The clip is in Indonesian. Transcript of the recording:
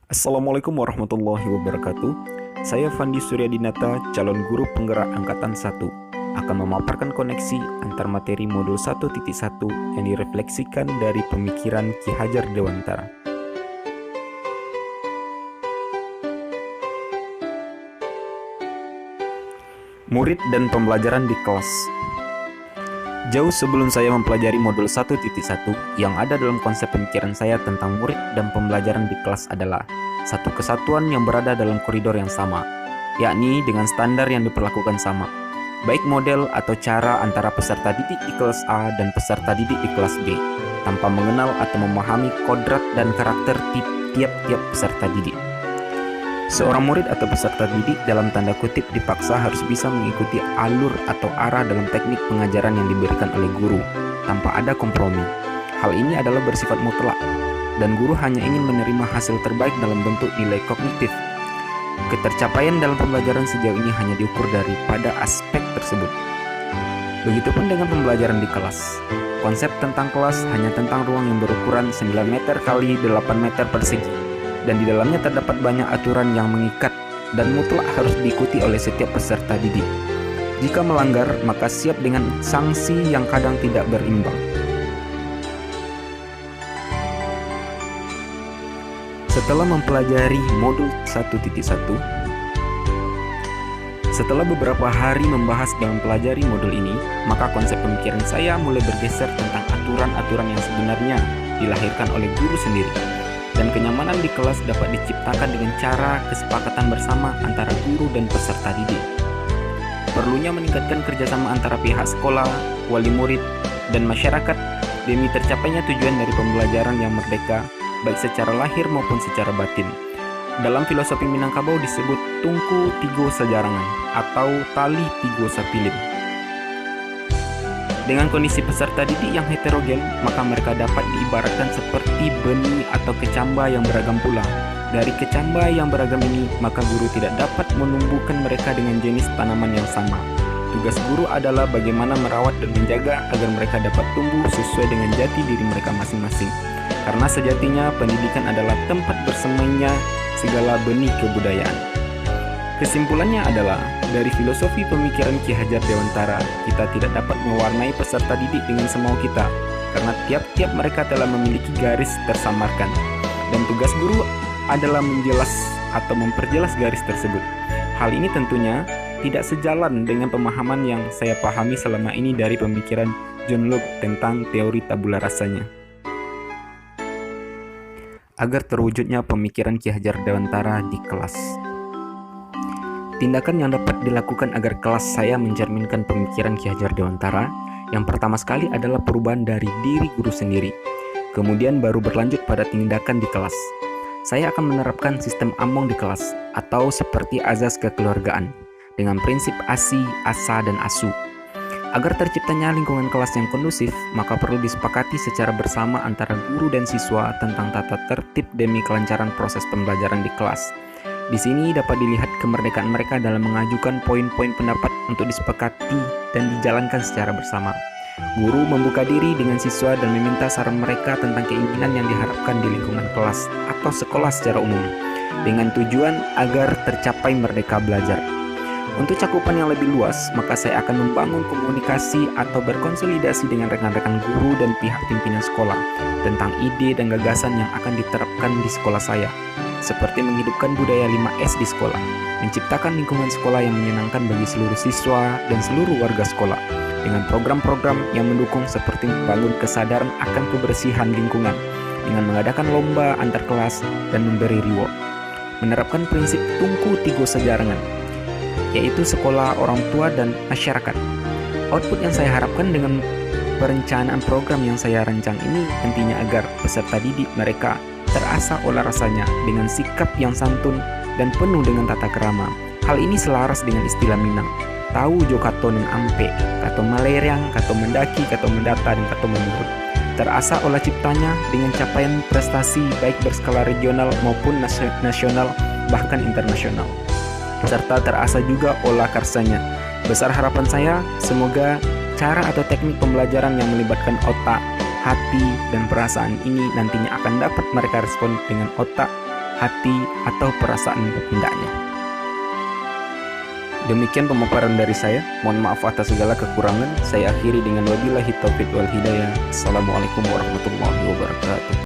Assalamualaikum warahmatullahi wabarakatuh. Saya Fandi Suryadinata, calon guru penggerak Angkatan 1, akan memaparkan koneksi antar materi modul 1.1 yang direfleksikan dari pemikiran Ki Hajar Dewantara. Murid dan pembelajaran di kelas. Jauh sebelum saya mempelajari modul 1.1, yang ada dalam konsep pemikiran saya tentang murid dan pembelajaran di kelas adalah satu kesatuan yang berada dalam koridor yang sama, yakni dengan standar yang diperlakukan sama, baik model atau cara antara peserta didik di kelas A dan peserta didik di kelas B, tanpa mengenal atau memahami kodrat dan karakter tiap-tiap peserta didik. Seorang murid atau peserta didik dalam tanda kutip dipaksa harus bisa mengikuti alur atau arah dalam teknik pengajaran yang diberikan oleh guru, tanpa ada kompromi. Hal ini adalah bersifat mutlak, dan guru hanya ingin menerima hasil terbaik dalam bentuk nilai kognitif. Ketercapaian dalam pembelajaran sejauh ini hanya diukur daripada aspek tersebut. Begitupun dengan pembelajaran di kelas. Konsep tentang kelas hanya tentang ruang yang berukuran 9 meter kali 8 meter persegi, dan di dalamnya terdapat banyak aturan yang mengikat dan mutlak harus diikuti oleh setiap peserta didik. Jika melanggar, maka siap dengan sanksi yang kadang tidak berimbang. Setelah mempelajari modul 1.1, setelah beberapa hari membahas dan mempelajari modul ini, maka konsep pemikiran saya mulai bergeser tentang aturan-aturan yang sebenarnya dilahirkan oleh guru sendiri. Dan kenyamanan di kelas dapat diciptakan dengan cara kesepakatan bersama antara guru dan peserta didik. Perlunya meningkatkan kerjasama antara pihak sekolah, wali murid, dan masyarakat demi tercapainya tujuan dari pembelajaran yang merdeka, baik secara lahir maupun secara batin. Dalam filosofi Minangkabau disebut tungku tigo sajarangan atau tali tigo sapilim. Dengan kondisi peserta didik yang heterogen, maka mereka dapat diibaratkan seperti benih atau kecamba yang beragam pula. Dari kecamba yang beragam ini, maka guru tidak dapat menumbuhkan mereka dengan jenis tanaman yang sama. Tugas guru adalah bagaimana merawat dan menjaga agar mereka dapat tumbuh sesuai dengan jati diri mereka masing-masing. Karena sejatinya pendidikan adalah tempat bersemayamnya segala benih kebudayaan. Kesimpulannya adalah, dari filosofi pemikiran Ki Hajar Dewantara, kita tidak dapat mewarnai peserta didik dengan semau kita, karena tiap-tiap mereka telah memiliki garis tersamarkan, dan tugas guru adalah menjelas atau memperjelas garis tersebut. Hal ini tentunya tidak sejalan dengan pemahaman yang saya pahami selama ini dari pemikiran John Locke tentang teori tabula rasanya. Agar terwujudnya pemikiran Ki Hajar Dewantara di kelas. Tindakan yang dapat dilakukan agar kelas saya mencerminkan pemikiran Ki Hajar Dewantara, yang pertama sekali adalah perubahan dari diri guru sendiri. Kemudian baru berlanjut pada tindakan di kelas. Saya akan menerapkan sistem among di kelas, atau seperti azas kekeluargaan, dengan prinsip asi, asa, dan asu. Agar terciptanya lingkungan kelas yang kondusif, maka perlu disepakati secara bersama antara guru dan siswa tentang tata tertib demi kelancaran proses pembelajaran di kelas. Di sini dapat dilihat kemerdekaan mereka dalam mengajukan poin-poin pendapat untuk disepakati dan dijalankan secara bersama. Guru membuka diri dengan siswa dan meminta saran mereka tentang keinginan yang diharapkan di lingkungan kelas atau sekolah secara umum, dengan tujuan agar tercapai merdeka belajar. Untuk cakupan yang lebih luas, maka saya akan membangun komunikasi atau berkonsolidasi dengan rekan-rekan guru dan pihak pimpinan sekolah tentang ide dan gagasan yang akan diterapkan di sekolah saya, seperti menghidupkan budaya 5S di sekolah, menciptakan lingkungan sekolah yang menyenangkan bagi seluruh siswa dan seluruh warga sekolah, dengan program-program yang mendukung seperti membangun kesadaran akan kebersihan lingkungan, dengan mengadakan lomba antar kelas dan memberi reward, menerapkan prinsip tungku tigo sejarangan, yaitu sekolah, orang tua, dan masyarakat. Output yang saya harapkan dengan perencanaan program yang saya rancang ini nantinya agar peserta didik mereka terasa olah rasanya dengan sikap yang santun dan penuh dengan tata kerama. Hal ini selaras dengan istilah Minang, tahu jo kato nen ampe, kato malerang, kato mendaki, kato mendata, dan kato menurut. Terasa olah ciptanya dengan capaian prestasi baik berskala regional maupun nasional bahkan internasional. Serta terasa juga olah karsanya. Besar harapan saya, semoga cara atau teknik pembelajaran yang melibatkan otak, hati, dan perasaan ini nantinya akan dapat mereka respon dengan otak, hati, atau perasaan hendaknya. Demikian pemaparan dari saya. Mohon maaf atas segala kekurangan. Saya akhiri dengan wabillahi taufiq wal hidayah. Assalamualaikum warahmatullahi wabarakatuh.